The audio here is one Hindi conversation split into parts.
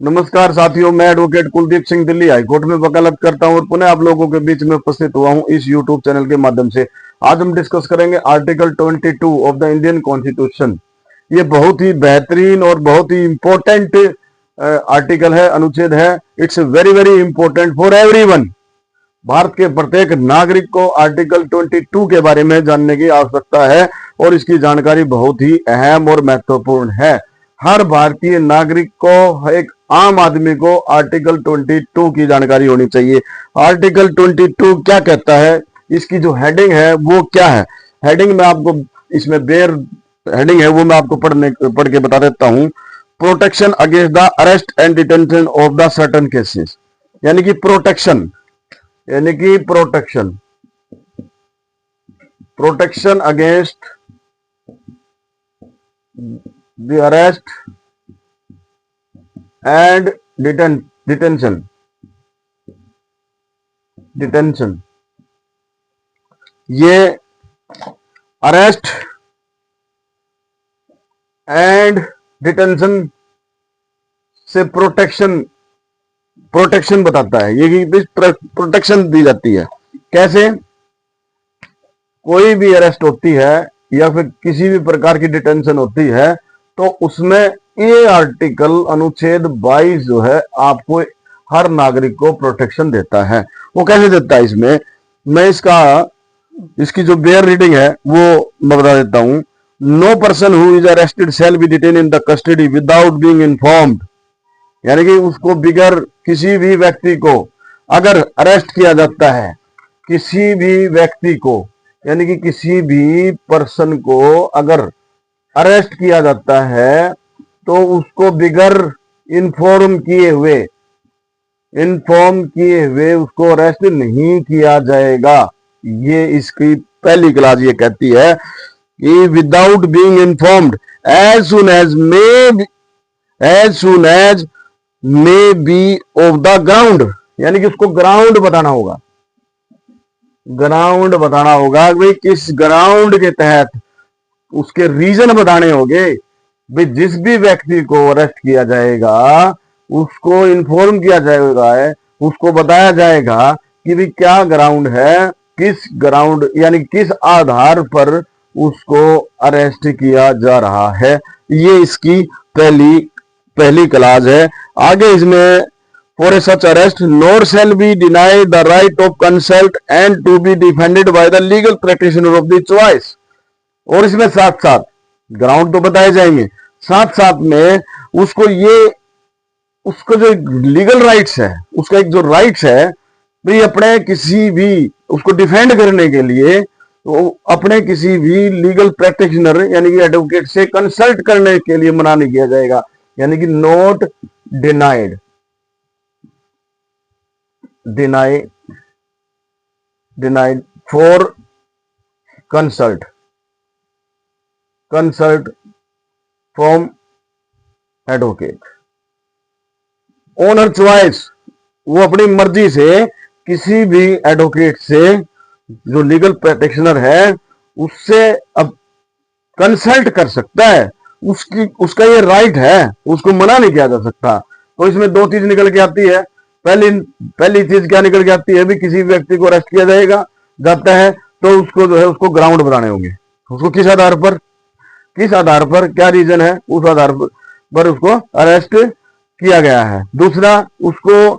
नमस्कार साथियों, मैं एडवोकेट कुलदीप सिंह दिल्ली हाईकोर्ट में वकालत करता हूं और पुनः आप लोगों के बीच में उपस्थित हुआ हूं इस यूट्यूब चैनल के माध्यम से। आज हम डिस्कस करेंगे article 22 of the Indian constitution. ये बहुत ही बेहतरीन और बहुत ही इंपॉर्टेंट आर्टिकल है, अनुच्छेद है। It's very very important for everyone. Bharat के प्रत्येक नागरिक को आर्टिकल 22 के बारे में जानने की आवश्यकता है और इसकी जानकारी बहुत ही अहम और महत्वपूर्ण है। हर भारतीय नागरिक को, एक आम आदमी को आर्टिकल 22 की जानकारी होनी चाहिए। आर्टिकल 22 क्या कहता है, इसकी जो हेडिंग है वो क्या है। हेडिंग में आपको, इसमें बेयर हेडिंग है वो मैं आपको पढ़ के बता देता हूं। Protection against the arrest and detention of the certain cases, यानी कि protection protection against the arrest and detention ये अरेस्ट एंड डिटेंशन से प्रोटेक्शन बताता है। ये प्रोटेक्शन दी जाती है कैसे। कोई भी अरेस्ट होती है या फिर किसी भी प्रकार की डिटेंशन होती है तो उसमें ये आर्टिकल अनुच्छेद 22 जो है आपको, हर नागरिक को प्रोटेक्शन देता है। वो कैसे देता है, इसमें मैं इसकी जो बेयर रीडिंग है वो मैं बता देता हूं। No person who is arrested shall be detain in the custody without being informed, यानी कि उसको बिगर किसी भी व्यक्ति को अगर अरेस्ट किया जाता है, किसी भी व्यक्ति को यानी कि किसी भी पर्सन को अगर अरेस्ट किया जाता है तो उसको बिगर इन्फॉर्म किए हुए उसको अरेस्ट नहीं किया जाएगा। ये इसकी पहली क्लास ये कहती है कि without being informed as soon as may be of the ground, यानी कि उसको ग्राउंड बताना होगा भाई किस ग्राउंड के तहत, उसके रीजन बताने होंगे भाई। जिस भी व्यक्ति को अरेस्ट किया जाएगा उसको इन्फॉर्म किया जाएगा, उसको बताया जाएगा कि भाई क्या ग्राउंड है, किस ग्राउंड यानी किस आधार पर उसको अरेस्ट किया जा रहा है। ये इसकी पहली क्लास है। आगे इसमें for a such arrest nor shall be deny the right of consult and to be defended by the legal practitioner of the choice. और इसमें साथ साथ ग्राउंड तो बताए जाएंगे, साथ साथ में उसको जो लीगल राइट्स है, उसका एक जो राइट्स है भाई, अपने किसी भी उसको डिफेंड करने के लिए तो अपने किसी भी लीगल प्रैक्टिशनर यानी कि एडवोकेट से कंसल्ट करने के लिए मना नहीं किया जाएगा, यानी कि not denied for consult from advocate owner choice. वो अपनी मर्जी से किसी भी एडवोकेट से, जो लीगल प्रैक्टिशनर है, उससे अब कंसल्ट कर सकता है। उसका ये राइट है, उसको मना नहीं किया जा सकता। तो इसमें दो चीज निकल के आती है। पहली चीज क्या निकल के आती है भी, किसी व्यक्ति को अरेस्ट किया जाता है तो उसको जो है उसको ग्राउंड बताने होंगे। उसको किस आधार पर क्या रीजन है, उस आधार पर उसको अरेस्ट किया गया है। दूसरा, उसको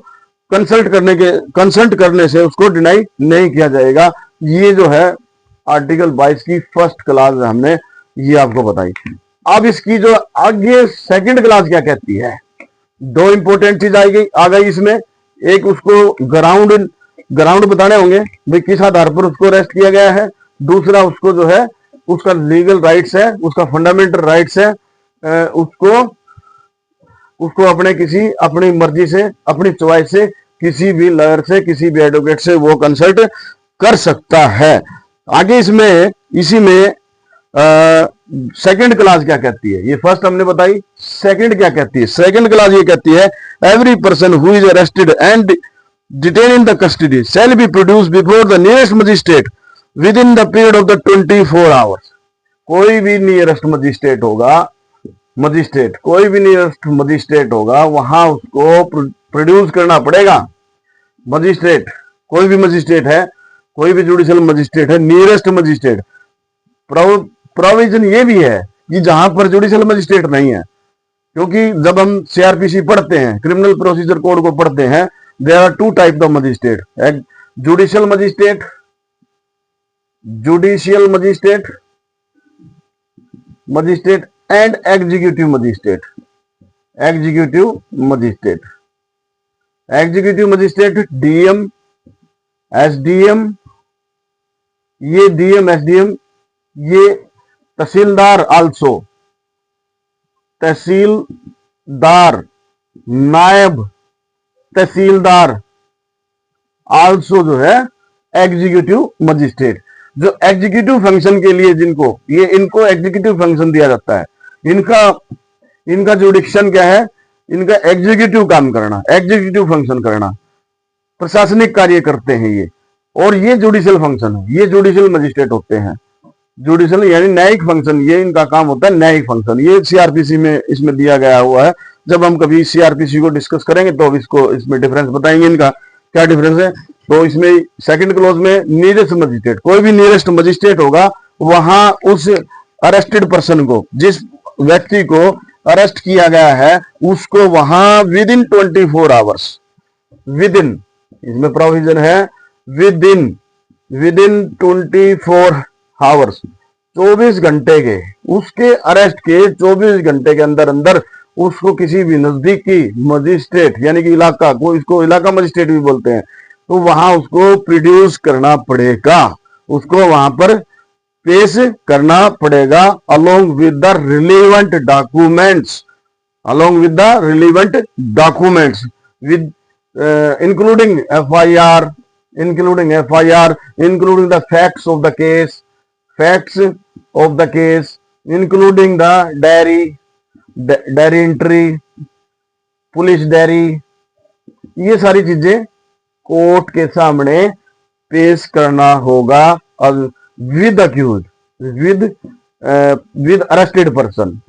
कंसल्ट करने से उसको डिनाई नहीं किया जाएगा। ये जो है आर्टिकल 22 की फर्स्ट क्लास हमने ये आपको बताई। अब इसकी जो आगे सेकंड क्लास क्या कहती है, दो इंपॉर्टेंट चीज आ गई इसमें। एक, उसको ग्राउंड बताने होंगे भाई किस आधार पर उसको अरेस्ट किया गया है। दूसरा, उसको जो है उसका लीगल राइट्स है, उसका फंडामेंटल राइट्स है, उसको अपनी मर्जी से, अपनी चॉइस से, किसी भी लॉयर से, किसी भी एडवोकेट से वो कंसल्ट कर सकता है। आगे इसी में सेकंड क्लास क्या कहती है, ये फर्स्ट हमने बताई। सेकंड क्या कहती है, सेकंड क्लास ये कहती है every person who is arrested and detain in the custody shall be produce before the nearest magistrate with in the period of the 24 hours. कोई भी नियरेस्ट मजिस्ट्रेट होगा मजिस्ट्रेट, कोई भी नियरेस्ट मजिस्ट्रेट होगा वहां उसको प्रोड्यूस करना पड़ेगा। मजिस्ट्रेट, कोई भी मजिस्ट्रेट है, कोई भी जुडिशियल मजिस्ट्रेट है, नियरेस्ट मजिस्ट्रेट। प्रोविजन ये भी है कि जहां पर जुडिशियल मजिस्ट्रेट नहीं है, क्योंकि जब हम सीआरपीसी पढ़ते हैं, क्रिमिनल प्रोसीजर कोड को पढ़ते हैं, there are two type of magistrate, एक judicial magistrate, judicial magistrate, magistrate and executive magistrate, executive magistrate, executive magistrate DM, SDM, ये डीएम एसडीएम, ये तहसीलदार आल्सो, तहसीलदार, नायब तहसीलदार आल्सो जो है एग्जीक्यूटिव मजिस्ट्रेट। जो एग्जीक्यूटिव फंक्शन के लिए जिनको इनको एग्जीक्यूटिव फंक्शन दिया जाता है, इनका जुडिक्शन क्या है, इनका एग्जीक्यूटिव काम करना, एग्जीक्यूटिव फंक्शन करना, प्रशासनिक कार्य करते हैं ये, और ये जुडिशियल फंक्शन है, ये जुडिशियल मजिस्ट्रेट होते हैं। जुडिशियल यानी न्यायिक फंक्शन, ये इनका काम होता है न्यायिक फंक्शन। ये सीआरपीसी में इसमें दिया गया हुआ है। जब हम कभी सीआरपीसी को डिस्कस करेंगे तो इसको इसमें डिफरेंस बताएंगे, इनका क्या डिफरेंस है। तो इसमें सेकंड क्लॉज में नियरेस्ट मजिस्ट्रेट, कोई भी नियरेस्ट मजिस्ट्रेट होगा वहां उस अरेस्टेड पर्सन को, जिस व्यक्ति को अरेस्ट किया गया है, उसको वहां with in 24 hours, with in, इसमें प्रोविजन है विद इन 24 आवर्स, 24 घंटे के, उसके अरेस्ट के 24 घंटे के अंदर अंदर उसको किसी भी नजदीकी मजिस्ट्रेट यानी कि इलाका को, इसको इलाका मजिस्ट्रेट भी बोलते हैं, तो वहां उसको प्रोड्यूस करना पड़ेगा, उसको वहां पर पेश करना पड़ेगा along with the relevant documents, along with the relevant documents, with including FIR, including the facts of the case, including the diary entry, police diary, ये सारी चीजें कोर्ट के सामने पेश करना होगा। और with accuse, with arrested person,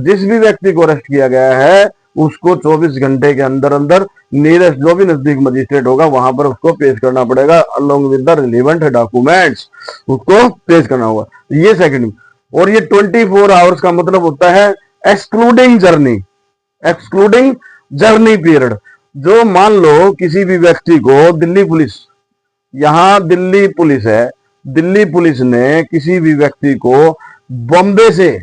जिस भी व्यक्ति को अरेस्ट किया गया है उसको 24 घंटे के अंदर अंदर नियरेस्ट जो भी नजदीक मजिस्ट्रेट होगा वहां पर उसको पेश करना पड़ेगा along with the relevant documents, उसको पेश करना होगा। ये सेकंड। और ये 24 आवर्स का मतलब होता है एक्सक्लूडिंग जर्नी पीरियड। जो मान लो किसी भी व्यक्ति को दिल्ली पुलिस, यहां दिल्ली पुलिस है, दिल्ली पुलिस ने किसी भी व्यक्ति को बॉम्बे से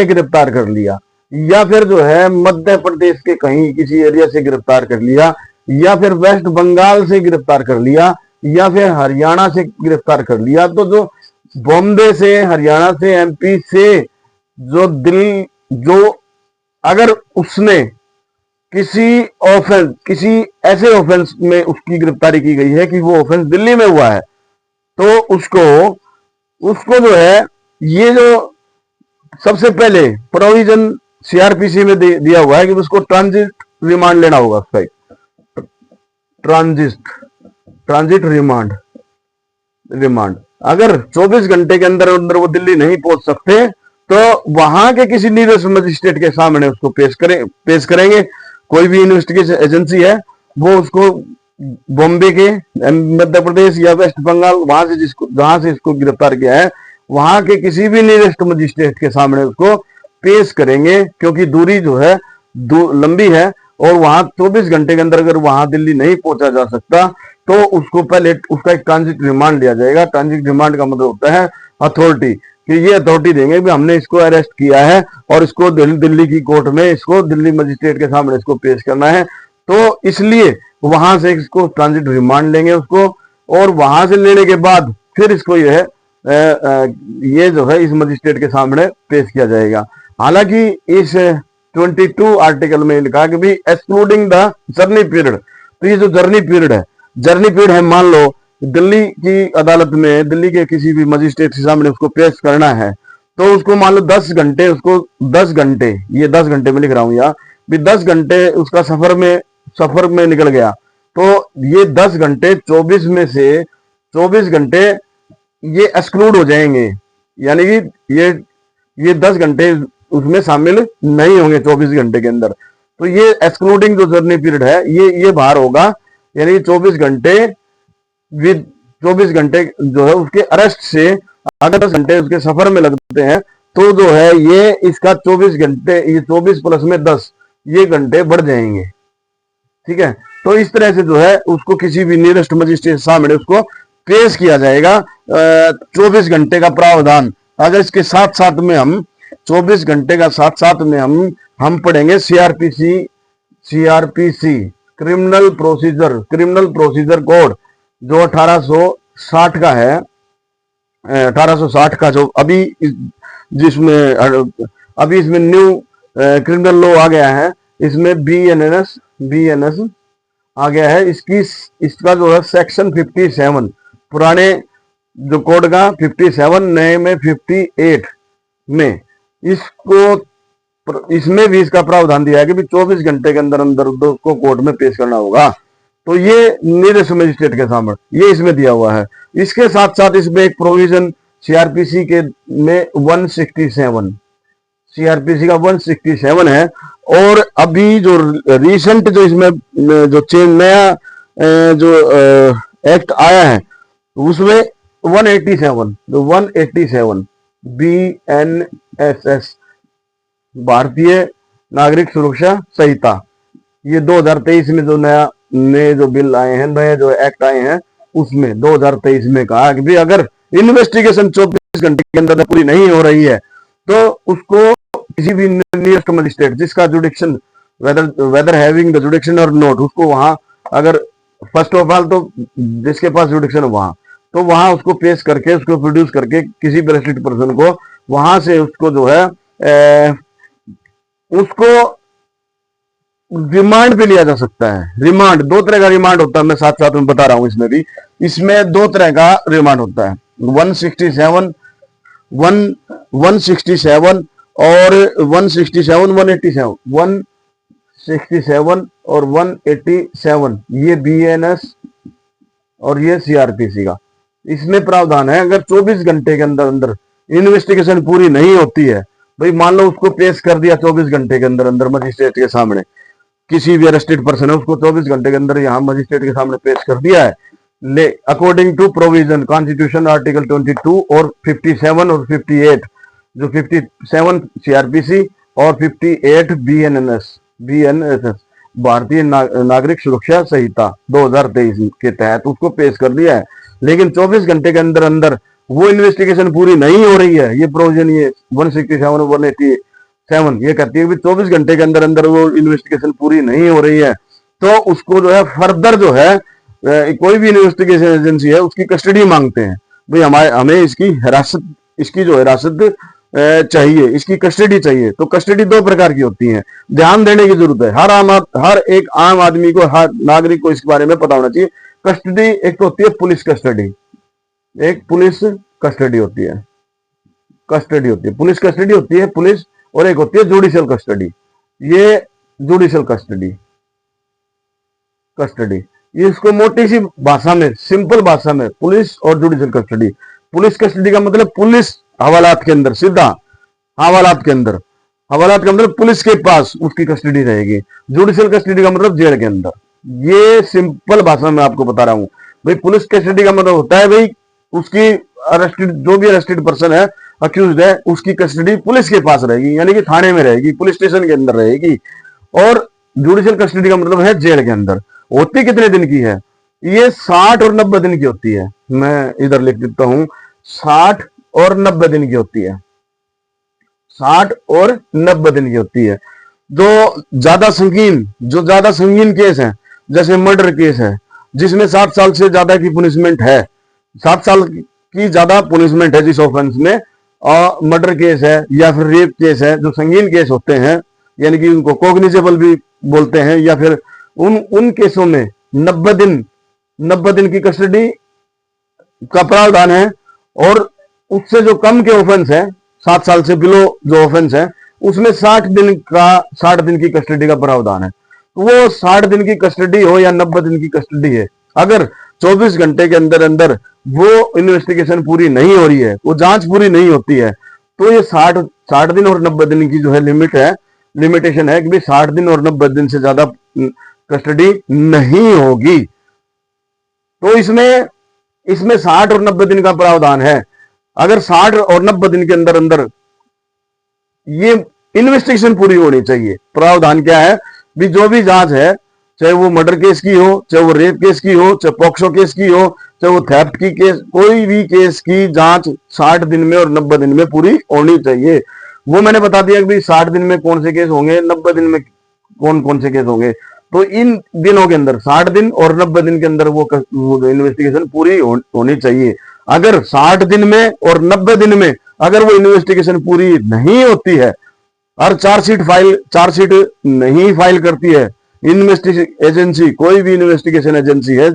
गिरफ्तार कर लिया, या फिर जो है मध्य प्रदेश के कहीं किसी एरिया से गिरफ्तार कर लिया, या फिर वेस्ट बंगाल से गिरफ्तार कर लिया, या फिर हरियाणा से गिरफ्तार कर लिया। तो जो बॉम्बे से, हरियाणा से, एमपी से, जो दिल्ली, जो अगर उसने किसी ऐसे ऑफेंस में उसकी गिरफ्तारी की गई है कि वो ऑफेंस दिल्ली में हुआ है, तो उसको जो है, ये जो सबसे पहले प्रोविजन सीआरपीसी में दिया हुआ है कि उसको ट्रांजिट रिमांड लेना होगा, उसका ट्रांजिट रिमांड। अगर 24 घंटे के अंदर अंदर वो दिल्ली नहीं पहुंच सकते तो वहां के किसी नियरेस्ट मजिस्ट्रेट के सामने उसको पेश करेंगे। कोई भी इन्वेस्टिगेशन एजेंसी है वो उसको बॉम्बे के, मध्य प्रदेश या वेस्ट बंगाल, वहां से जहां से इसको गिरफ्तार किया है, वहां के किसी भी नियरेस्ट मजिस्ट्रेट के सामने उसको पेश करेंगे, क्योंकि दूरी जो है लंबी है और वहां 24 घंटे के अंदर अगर वहां दिल्ली नहीं पहुंचा जा सकता तो उसको पहले उसका एक ट्रांजिट रिमांड लिया जाएगा। ट्रांजिट रिमांड का मतलब होता है अथॉरिटी, कि ये अथॉरिटी देंगे कि हमने इसको अरेस्ट किया है और इसको दिल्ली की कोर्ट में, इसको दिल्ली मजिस्ट्रेट के सामने इसको पेश करना है, तो इसलिए वहां से इसको ट्रांजिट रिमांड लेंगे उसको, और वहां से लेने के बाद फिर इसको ये जो है इस मजिस्ट्रेट के सामने पेश किया जाएगा। हालांकि इस 22 आर्टिकल में लिखा कि भी एक्सक्लूडिंग द जर्नी पीरियड, तो ये जो जर्नी पीरियड है, मान लो दिल्ली की अदालत में दिल्ली के किसी भी मजिस्ट्रेट के सामने उसको पेश करना है, तो उसको मान लो 10 घंटे, उसको 10 घंटे, ये 10 घंटे में लिख रहा हूं यहाँ भी, 10 घंटे उसका सफर में निकल गया, तो ये 10 घंटे 24 में से 24 घंटे ये एक्सक्लूड हो जाएंगे, यानी कि ये 10 घंटे उसमें शामिल नहीं होंगे 24 घंटे के अंदर। तो ये एक्सक्लूडिंग जो जर्नी पीरियड है ये बाहर होगा, यानी 24 घंटे विद 24 घंटे जो है उसके अरेस्ट से अगर 10 घंटे उसके सफर में लगते हैं तो जो है ये इसका 24 घंटे, ये 24 प्लस में 10 ये घंटे बढ़ जाएंगे। ठीक है, तो इस तरह से जो है उसको किसी भी नियरेस्ट मजिस्ट्रेट सामने उसको पेश किया जाएगा। 24 घंटे का प्रावधान, अगर इसके साथ साथ में हम 24 घंटे का साथ साथ में हम पढ़ेंगे सीआरपीसी क्रिमिनल प्रोसीजर कोड जो 1860 का है, 1860 का जो अभी जिसमें अभी इसमें न्यू क्रिमिनल लॉ आ गया है, इसमें बीएनएस आ गया है। इसका जो है सेक्शन 57 पुराने जो कोड का 57, नए में 58 में इसमें भी इसका प्रावधान दिया है कि 24 घंटे के अंदर अंदर उसको कोर्ट में पेश करना होगा। तो ये नियरेस्ट मजिस्ट्रेट के सामने ये इसमें दिया हुआ है। इसके साथ साथ इसमें एक प्रोविजन सीआरपीसी के में 167 सीआरपीसी का 167 है। और अभी जो रिसेंट जो इसमें जो चेंज नया जो एक्ट आया है उसमें 187 BNSS भारतीय नागरिक सुरक्षा संहिता, ये 2023 में जो नए जो बिल आए हैं, नए जो एक्ट आए हैं उसमें 2023 में कहा कि भी अगर इन्वेस्टिगेशन 24 घंटे के अंदर पूरी नहीं हो रही है तो उसको किसी भी नियरेस्ट मजिस्ट्रेट जिसका jurisdiction whether having the jurisdiction or not, उसको वहां अगर फर्स्ट ऑफ ऑल तो जिसके पास जुडिक्शन वहां तो वहां उसको पेश करके उसको प्रोड्यूस करके किसी भी अरेस्टेड पर्सन को वहां से उसको जो है उसको रिमांड पे लिया जा सकता है। रिमांड 2 तरह का रिमांड होता है, मैं साथ साथ में बता रहा हूं। इसमें 2 तरह का रिमांड होता है, 167 और 167 और 187 ये बीएनएस और ये सीआरपीसी का इसमें प्रावधान है। अगर 24 घंटे के अंदर अंदर इन्वेस्टिगेशन पूरी नहीं होती है, भाई मान लो उसको पेश कर दिया 24 घंटे के अंदर अंदर मजिस्ट्रेट के सामने, किसी भी अरेस्टेड पर्सन है उसको 24 घंटे के अंदर यहाँ मजिस्ट्रेट के सामने पेश कर दिया है, ले according to provision constitution article 22 और 57 और 58, जो 57 सीआरपीसी और 58 बीएनएस भारतीय नागरिक सुरक्षा संहिता 2023 के तहत उसको पेश कर दिया है। लेकिन 24 घंटे के अंदर अंदर वो इन्वेस्टिगेशन पूरी नहीं हो रही है, ये प्रोविजन ये 167 और 187 ये कहती है कि 24 घंटे के अंदर अंदर वो इन्वेस्टिगेशन पूरी नहीं हो रही है तो उसको जो है फर्दर जो है कोई भी इन्वेस्टिगेशन एजेंसी है उसकी कस्टडी मांगते हैं। भाई हमें इसकी जो हिरासत चाहिए, इसकी कस्टडी चाहिए। तो कस्टडी 2 प्रकार की होती है, ध्यान देने की जरूरत है। हर एक आम आदमी को, हर नागरिक को इसके बारे में पता होना चाहिए। कस्टडी एक तो होती है पुलिस कस्टडी, एक पुलिस कस्टडी होती है, पुलिस कस्टडी होती है पुलिस, और एक होती है जुडिशियल कस्टडी। ये जुडिशियल कस्टडी इसको मोटी सी भाषा में, सिंपल भाषा में पुलिस और जुडिशियल कस्टडी। पुलिस कस्टडी का मतलब पुलिस हवालात के अंदर, सीधा हवालात का मतलब पुलिस के पास उसकी कस्टडी रहेगी। जुडिशियल कस्टडी का मतलब जेल के अंदर। ये सिंपल भाषा में आपको बता रहा हूं। भाई पुलिस कस्टडी का मतलब होता है भाई उसकी अरेस्टेड, जो भी अरेस्टेड पर्सन है, अक्यूज्ड है, उसकी कस्टडी पुलिस के पास रहेगी, यानी कि थाने में रहेगी, पुलिस स्टेशन के अंदर रहेगी। और जुडिशियल कस्टडी का मतलब है जेल के अंदर। होती कितने दिन की है? ये 60 और 90 दिन की होती है। मैं इधर लिख देता हूं, 60 और 90 दिन की होती है, 60 और 90 दिन की होती है। जो ज्यादा संगीन केस है, जैसे मर्डर केस है जिसमें 7 साल से ज्यादा की पुनिशमेंट है, 7 साल की ज्यादा पुनिशमेंट है जिस ऑफेंस में, और मर्डर केस है या फिर रेप केस है, जो संगीन केस होते हैं, यानी कि उनको कॉग्निजेबल भी बोलते हैं, या फिर उन केसों में 90 दिन की कस्टडी का प्रावधान है। और उससे जो कम के ऑफेंस है, 7 साल से बिलो जो ऑफेंस है, उसमें 60 दिन की कस्टडी का प्रावधान है। तो वो 60 दिन की कस्टडी हो या 90 दिन की कस्टडी है, अगर 24 घंटे के अंदर अंदर वो इन्वेस्टिगेशन पूरी नहीं हो रही है, वो जांच पूरी नहीं होती है, तो ये 60 दिन और 90 दिन की जो है लिमिटेशन है कि भाई 60 दिन और 90 दिन से ज्यादा कस्टडी नहीं होगी। तो इसमें इसमें 60 और 90 दिन का प्रावधान है। अगर 60 और 90 दिन के अंदर अंदर ये इन्वेस्टिगेशन पूरी होनी चाहिए। प्रावधान क्या है भी, जो भी जांच है, चाहे वो मर्डर केस की हो, चाहे वो रेप केस की हो, चाहे पॉक्सो केस की हो, चाहे वो थेफ्ट की केस, कोई भी केस की जांच 60 दिन में और 90 दिन में पूरी होनी चाहिए। वो मैंने बता दिया कि भाई 60 दिन में कौन से केस होंगे, 90 दिन में कौन कौन से केस होंगे। तो इन दिनों के अंदर 60 दिन और 90 दिन के अंदर वो इन्वेस्टिगेशन पूरी होनी चाहिए। अगर 60 दिन में और 90 दिन में अगर वो इन्वेस्टिगेशन पूरी नहीं होती है और चार्जशीट नहीं फाइल करती है इन्वेस्टिगेशन एजेंसी, कोई भी इन्वेस्टिगेशन एजेंसी है,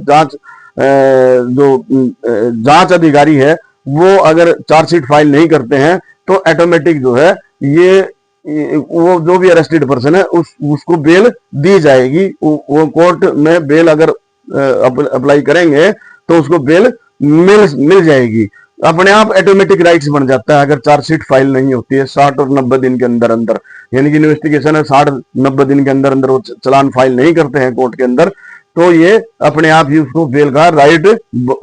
जांच अधिकारी है, वो अगर चार्जशीट फाइल नहीं करते हैं तो ऑटोमेटिक जो है ये वो जो भी अरेस्टेड पर्सन है उसको बेल दी जाएगी। वो कोर्ट में बेल अगर अप्लाई करेंगे तो उसको बेल मिल जाएगी। अपने आप ऑटोमेटिक राइट्स बन जाता है अगर चार्जशीट फाइल नहीं होती है 60 और 90 दिन के अंदर अंदर, यानी कि इन्वेस्टिगेशन है 60-90 दिन के अंदर अंदर वो चलान फाइल नहीं करते हैं कोर्ट के अंदर, तो ये अपने आप ही उसको बेल का राइट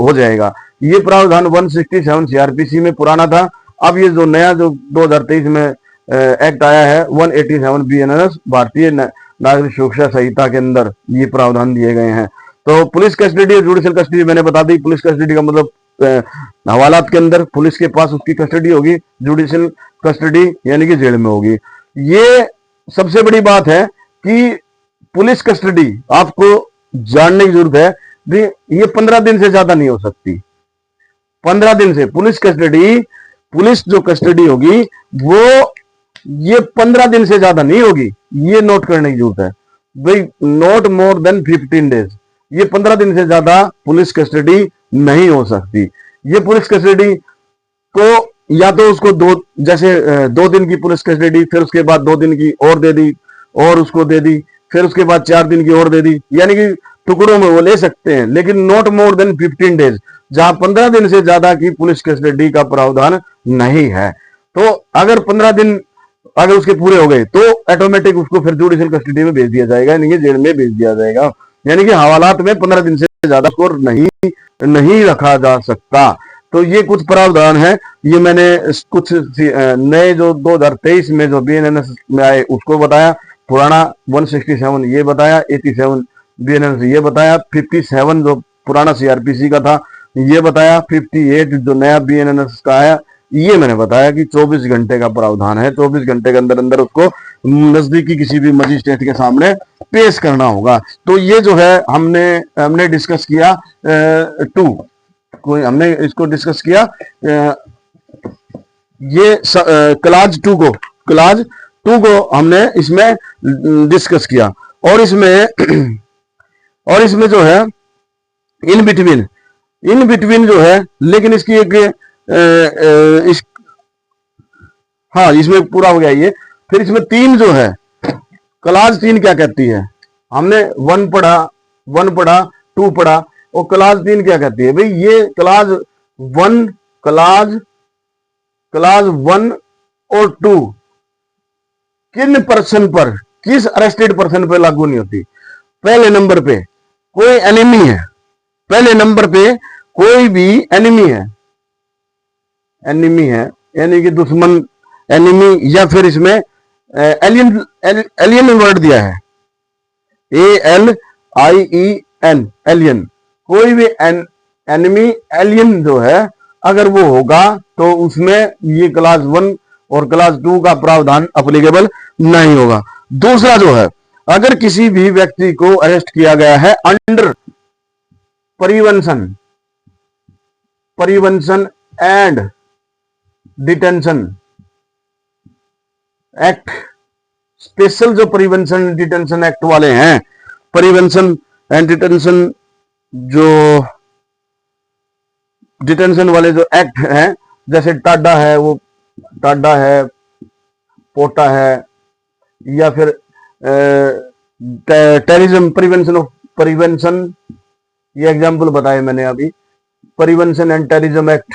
हो जाएगा। ये प्रावधान 167 सीआरपीसी में पुराना था। अब ये जो नया जो 2023 में एक्ट आया है 187 बीएनएस भारतीय नागरिक सुरक्षा संहिता के अंदर ये प्रावधान दिए गए हैं। तो पुलिस कस्टडी और जुडिशियल कस्टडी मैंने बता दी। पुलिस कस्टडी का मतलब हवालात के अंदर पुलिस के पास उसकी कस्टडी होगी, जुडिशियल कस्टडी यानी कि जेल में होगी। ये सबसे बड़ी बात है कि पुलिस कस्टडी आपको जानने की जरूरत है भी, ये 15 दिन से ज्यादा नहीं हो सकती। 15 दिन से पुलिस कस्टडी, पुलिस जो कस्टडी होगी वो ये 15 दिन से ज्यादा नहीं होगी। ये नोट करने की जरूरत है भाई, नॉट मोर देन 15 डेज। ये 15 दिन से ज्यादा पुलिस कस्टडी नहीं हो सकती। ये पुलिस कस्टडी को या तो उसको जैसे 2 दिन की पुलिस कस्टडी, फिर उसके बाद 2 दिन की और दे दी और उसको दे दी, फिर उसके बाद 4 दिन की और दे दी, यानी कि टुकड़ों में वो ले सकते हैं, लेकिन नॉट मोर देन 15 डेज, जहां 15 दिन से ज्यादा की पुलिस कस्टडी का प्रावधान नहीं है। तो अगर 15 दिन अगर उसके पूरे हो गए तो ऑटोमेटिक उसको फिर जुडिशियल कस्टडी में भेज दिया जाएगा, यानी कि जेल में भेज दिया जाएगा। यानी कि हवालात में 15 दिन से ज्यादा को नहीं रखा जा सकता। तो ये कुछ प्रावधान है, ये मैंने कुछ नए जो 2023 में जो बीएनएस में आए उसको बताया। पुराना 167 ये बताया, 87 बीएनएस ये बताया, 57 जो पुराना सीआरपीसी का था ये बताया, 58 जो नया बीएनएस का आया ये मैंने बताया कि 24 घंटे का प्रावधान है। 24 घंटे के अंदर अंदर उसको नजदीकी किसी भी मजिस्ट्रेट के सामने पेश करना होगा। तो ये जो है हमने डिस्कस किया हमने इसको डिस्कस किया ये क्लाज टू को हमने इसमें डिस्कस किया। और इसमें जो है इन बिटवीन जो है, लेकिन इसकी एक हाँ इसमें पूरा हो गया ये। फिर इसमें 3 जो है, क्लाज 3 क्या कहती है, हमने 1 पढ़ा, 2 पढ़ा, और क्लाज 3 क्या कहती है भाई, ये क्लाज 1 और 2 किन पर्सन पर, किस अरेस्टेड पर्सन पर लागू नहीं होती। पहले नंबर पे कोई एनिमी है, पहले नंबर पे कोई भी एनिमी है यानी कि दुश्मन, एनिमी, या फिर इसमें एलियन वर्ड दिया है, ALIEN एलियन। कोई भी एनिमी एलियन जो है अगर वो होगा तो उसमें ये क्लास 1 और क्लास 2 का प्रावधान एप्लीकेबल नहीं होगा। दूसरा जो है, अगर किसी भी व्यक्ति को अरेस्ट किया गया है under prevention and detention act, special जो प्रिवेंशन डिटेंशन एक्ट वाले हैं, प्रिवेंशन एंड डिटेंशन जो डिटेंशन वाले जो एक्ट हैं, जैसे टाडा है, वो टाडा है, पोटा है, या फिर टेररिज्म प्रिवेंशन, ये एग्जाम्पल बताए मैंने अभी। Prevention and terrorism act,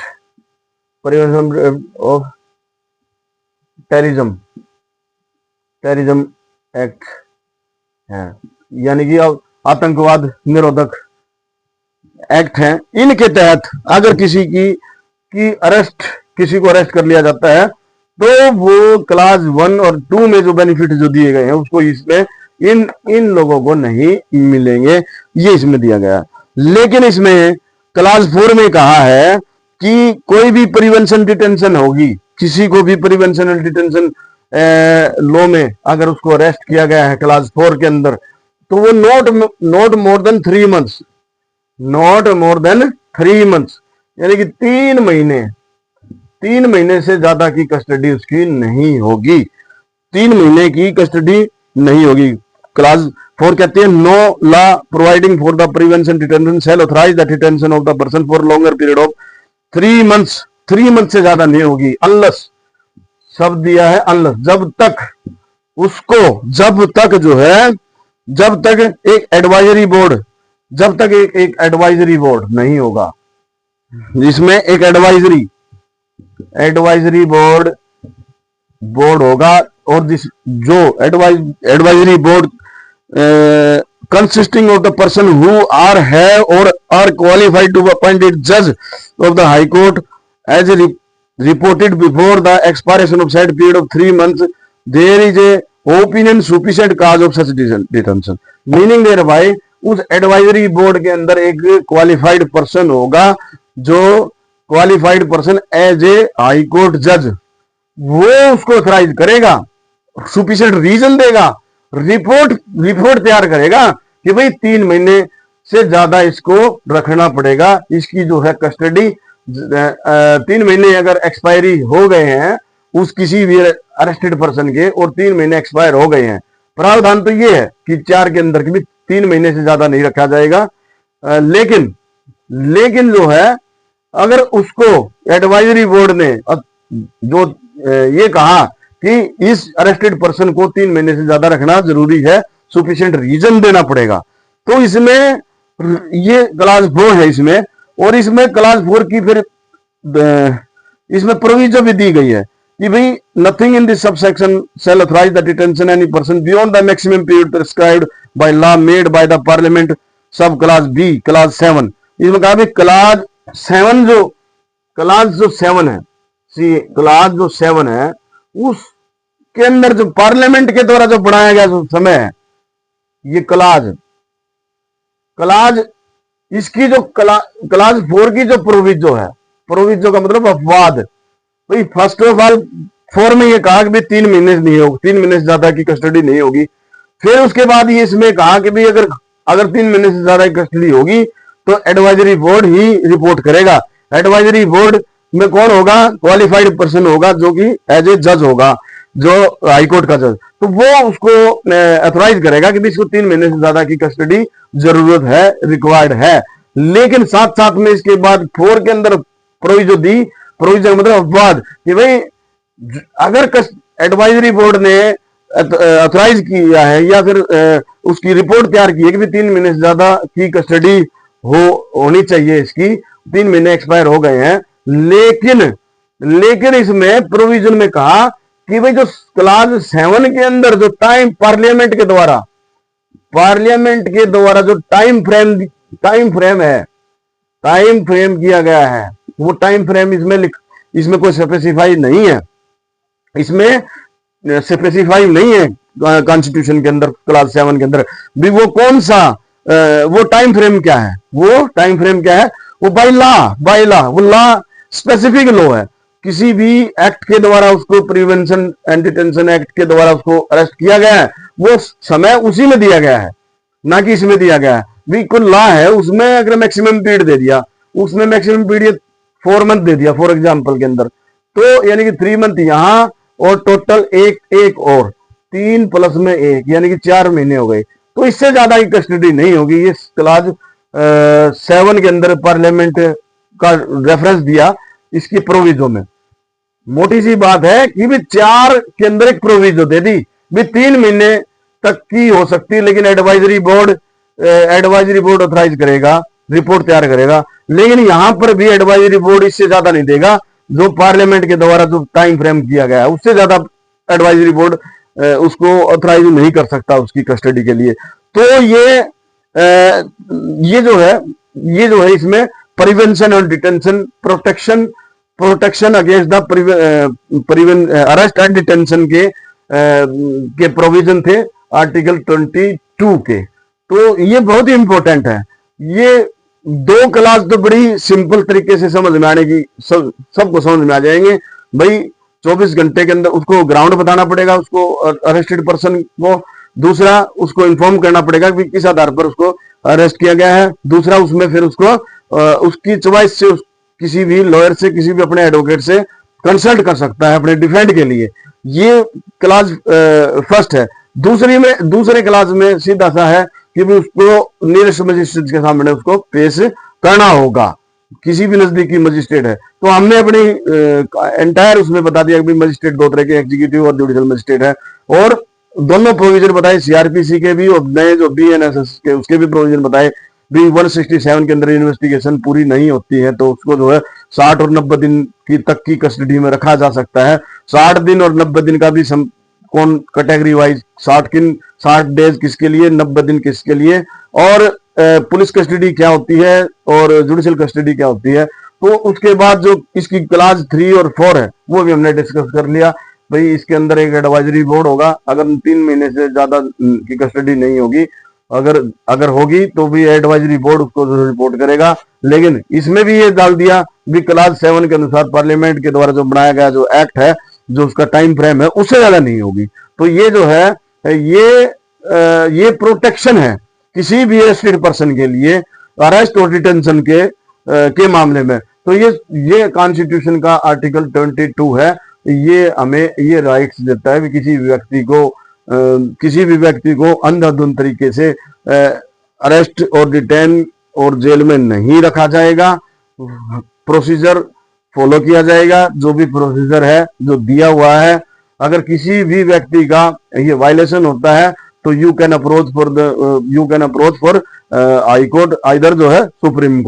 prevention of terrorism, terrorism act है, यानी कि आतंकवाद निरोधक एक्ट है। इनके तहत अगर किसी की अरेस्ट, किसी को अरेस्ट कर लिया जाता है तो वो क्लास 1 और 2 में जो बेनिफिट जो दिए गए हैं उसको इसमें इन लोगों को नहीं मिलेंगे, ये इसमें दिया गया। लेकिन इसमें क्लास 4 में कहा है कि कोई भी प्रिवेंशन डिटेंशन होगी, किसी को भी प्रिवेंशन डिटेंशन लॉ में अगर उसको अरेस्ट किया गया है क्लास 4 के अंदर, तो वो not more than 3 months, not more than 3 months, यानी कि 3 महीने से ज्यादा की कस्टडी उसकी नहीं होगी, 3 महीने की कस्टडी नहीं होगी। क्लास 4 कहते हैं no law providing for the prevention detention shall authorise the detention of the person for longer period of 3 months, 3 month से ज्यादा नहीं होगी। अनलेस शब्द दिया है, अनलेस, जब तक उसको, जब तक जो है, जब तक एक एडवाइजरी बोर्ड, जब तक एक एडवाइजरी बोर्ड नहीं होगा, जिसमें एक एडवाइजरी बोर्ड होगा, और जो advisory board consisting of the person who are have or are qualified to be appointed judge of the High Court as reported before the expiration of said period of 3 months, there is a opinion sufficient cause of such detention, meaning thereby उस एडवाइजरी बोर्ड के अंदर एक क्वालिफाइड पर्सन होगा, जो qualified person as a high court जज, वो उसको ऑथराइज करेगा, सुफिशिएंट रीजन देगा, रिपोर्ट तैयार करेगा कि भाई 3 महीने से ज्यादा इसको रखना पड़ेगा, इसकी जो है कस्टडी 3 महीने अगर एक्सपायरी हो गए हैं उस किसी भी अरेस्टेड पर्सन के, और 3 महीने एक्सपायर हो गए हैं, प्रावधान तो ये है कि 4 के अंदर भी 3 महीने से ज्यादा नहीं रखा जाएगा। लेकिन जो है अगर उसको एडवाइजरी बोर्ड ने जो ये कहा कि इस अरेस्टेड पर्सन को 3 महीने से ज्यादा रखना जरूरी है, सुफिशिएंट रीजन देना पड़ेगा, तो इसमें ये क्लास 4 है इसमें, और इसमें क्लास 4 की फिर इसमें प्रोविजन भी दी गई है कि भाई nothing in this subsection shall authorise the detention any person beyond the maximum period prescribed by law made by the parliament, sub class B, class 7, इसमें कहा क्लास 7 जो 7 है, क्लास जो 7 है उसके अंदर जो पार्लियामेंट के द्वारा जो बढ़ाया गया जो समय है, ये क्लास इसकी जो क्लास 4 की जो प्रोविजो है, प्रोविजो का मतलब अपवाद, भाई फर्स्ट ऑफ ऑल 4 में ये कहा कि भाई 3 महीने नहीं होगी, 3 महीने से ज्यादा की कस्टडी नहीं होगी, फिर उसके बाद ये इसमें कहा कि भाई अगर 3 महीने से ज्यादा की कस्टडी होगी तो एडवाइजरी बोर्ड ही रिपोर्ट करेगा। एडवाइजरी बोर्ड में कौन होगा? क्वालिफाइड पर्सन होगा, जो कि एज ए जज होगा, जो हाईकोर्ट का जज, तो वो उसको अथोराइज करेगा कि इसको 3 महीने से ज्यादा की कस्टडी जरूरत है, रिक्वायर्ड है। लेकिन साथ साथ में इसके बाद 4 के अंदर प्रोविजन दी, प्रोविजन मतलब अपवाद, कि भाई अगर एडवाइजरी बोर्ड ने अथोराइज किया है या फिर उसकी रिपोर्ट तैयार की है कि 3 महीने से ज्यादा की कस्टडी होनी चाहिए, इसकी 3 महीने एक्सपायर हो गए हैं, लेकिन इसमें प्रोविजन में कहा कि भाई जो क्लास 7 के अंदर जो टाइम पार्लियामेंट के द्वारा जो टाइम फ्रेम किया गया है, वो टाइम फ्रेम इसमें कोई स्पेसिफाई नहीं है, इसमें स्पेसिफाई नहीं है कॉन्स्टिट्यूशन के अंदर, क्लास 7 के अंदर भी वो कौन सा वो टाइम फ्रेम क्या है, वो टाइम फ्रेम क्या है, वो बाय लॉ वो लॉ स्पेसिफिक लॉ है, किसी भी एक्ट के द्वारा उसको प्रिवेंशन एंड डिटेंशन एक्ट के द्वारा उसको अरेस्ट किया गया है, वो समय उसी में दिया गया है, ना कि इसमें दिया गया है। भी कोई लॉ है उसमें अगर मैक्सिमम पीरियड दे दिया, उसमें मैक्सिमम पीरियड 4 मंथ दे दिया फॉर एग्जांपल के अंदर, तो यानी कि 3 मंथ यहां और टोटल एक और 3 प्लस में 1 यानी कि 4 महीने हो गए, तो इससे ज्यादा की कस्टडी नहीं होगी। ये क्लास 7 के अंदर पार्लियामेंट का रेफरेंस दिया इसकी प्रोविजो में। मोटी सी बात है कि भी 4 के अंदर एक प्रोविजो दे दी, भी 3 महीने तक की हो सकती है, लेकिन एडवाइजरी बोर्ड ऑथराइज करेगा रिपोर्ट तैयार करेगा। लेकिन यहां पर भी एडवाइजरी बोर्ड इससे ज्यादा नहीं देगा, जो पार्लियामेंट के द्वारा जो टाइम फ्रेम किया गया है उससे ज्यादा एडवाइजरी बोर्ड उसको ऑथराइज नहीं कर सकता उसकी कस्टडी के लिए। तो ये जो है इसमें प्रिवेंशन और detention, protection against the arrest and detention के प्रोविजन थे आर्टिकल 22 के। तो ये बहुत ही इंपॉर्टेंट है। ये दो क्लास तो बड़ी सिंपल तरीके से समझ में आने की, सबको समझ में आ जाएंगे भाई। 24 घंटे के अंदर उसको ग्राउंड बताना पड़ेगा, उसको अरेस्टेड पर्सन को। दूसरा, उसको इन्फॉर्म करना पड़ेगा कि किस आधार पर उसको अरेस्ट किया गया है। दूसरा, उसमें फिर उसको उसकी चॉइस से किसी भी लॉयर से, किसी भी अपने एडवोकेट से कंसल्ट कर सकता है अपने डिफेंड के लिए। ये क्लास फर्स्ट है। दूसरे क्लास में सीधा सा है कि भी उसको नियरेस्ट मजिस्ट्रेट के सामने उसको पेश करना होगा, किसी भी नजदीकी मजिस्ट्रेट है। तो हमने अपनी एंटायर उसमें बता दिया कि मजिस्ट्रेट दो तरह के, एग्जीक्यूटिव और जुडिशियल मजिस्ट्रेट है। और दोनों प्रोविजन बताए, सीआरपीसी के भी और नए जो बीएनएसएस के उसके भी प्रोविजन बताए। भी 167 के अंदर इन्वेस्टिगेशन पूरी नहीं होती है तो उसको जो है 60 और 90 दिन तक की कस्टडी में रखा जा सकता है। 60 दिन और 90 दिन का भी कौन कैटेगरी वाइज, 60 डेज किसके लिए, 90 दिन किसके लिए, और पुलिस कस्टडी क्या होती है और जुडिशियल कस्टडी क्या होती है। तो उसके बाद जो इसकी क्लास 3 और 4 है वो भी हमने डिस्कस कर लिया। भाई इसके अंदर एक एडवाइजरी बोर्ड होगा, अगर 3 महीने से ज्यादा की कस्टडी नहीं होगी, अगर होगी तो भी एडवाइजरी बोर्ड उसको रिपोर्ट करेगा। लेकिन इसमें भी ये डाल दिया भी क्लास 7 के अनुसार पार्लियामेंट के द्वारा जो बनाया गया जो एक्ट है, जो उसका टाइम फ्रेम है, उससे ज्यादा नहीं होगी। तो ये जो है ये प्रोटेक्शन है किसी भी अरेस्टेड पर्सन के लिए अरेस्ट और डिटेंशन के मामले में। तो ये कॉन्स्टिट्यूशन का आर्टिकल 22 है। ये हमें ये राइट्स देता है कि किसी भी व्यक्ति को अंधाधुंध तरीके से अरेस्ट और डिटेन और जेल में नहीं रखा जाएगा। प्रोसीजर फॉलो किया जाएगा, जो भी प्रोसीजर है जो दिया हुआ है। अगर किसी भी व्यक्ति का ये वायलेशन होता है तो you can approach for high court, either जो है सुप्रीम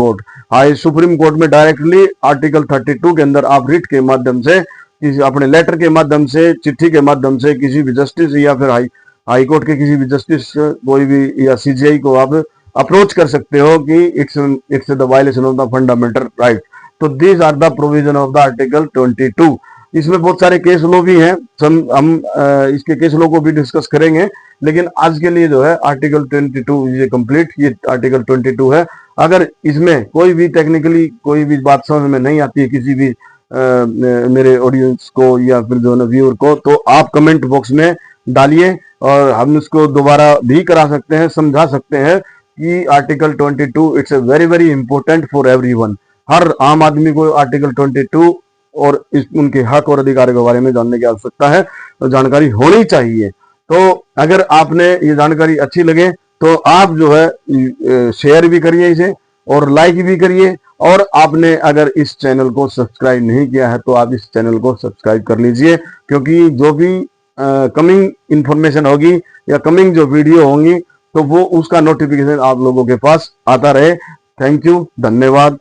कोर्ट में डायरेक्टली आर्टिकल 32 के अंदर आप रिट के माध्यम से, किसी अपने लेटर के माध्यम से, चिट्ठी के माध्यम से किसी भी जस्टिस या फिर हाई कोर्ट के किसी भी जस्टिस कोई भी या सीजीआई को आप अप्रोच कर सकते हो कि it's the violation of the fundamental right. तो these are the provision of the article 22। इसमें बहुत सारे केस लॉ भी हैं, हम इसके केस लॉ को भी डिस्कस करेंगे। लेकिन आज के लिए जो है आर्टिकल 22 ये कंप्लीट, ये आर्टिकल 22 है। अगर इसमें कोई भी टेक्निकली कोई भी बात समझ में नहीं आती है किसी भी मेरे ऑडियंस को या फिर जो है व्यूअर को, तो आप कमेंट बॉक्स में डालिए और हम इसको दोबारा भी करा सकते हैं, समझा सकते हैं कि article 22 it's a very very important for everyone. हर आम आदमी को आर्टिकल 22 और उनके हक और अधिकारों के बारे में जानने की आवश्यकता है, तो जानकारी होनी चाहिए। तो अगर आपने ये जानकारी अच्छी लगे तो आप जो है शेयर भी करिए इसे और लाइक भी करिए। और आपने अगर इस चैनल को सब्सक्राइब नहीं किया है तो आप इस चैनल को सब्सक्राइब कर लीजिए, क्योंकि जो भी कमिंग इंफॉर्मेशन होगी या कमिंग जो वीडियो होंगी तो वो उसका नोटिफिकेशन आप लोगों के पास आता रहे। थैंक यू, धन्यवाद।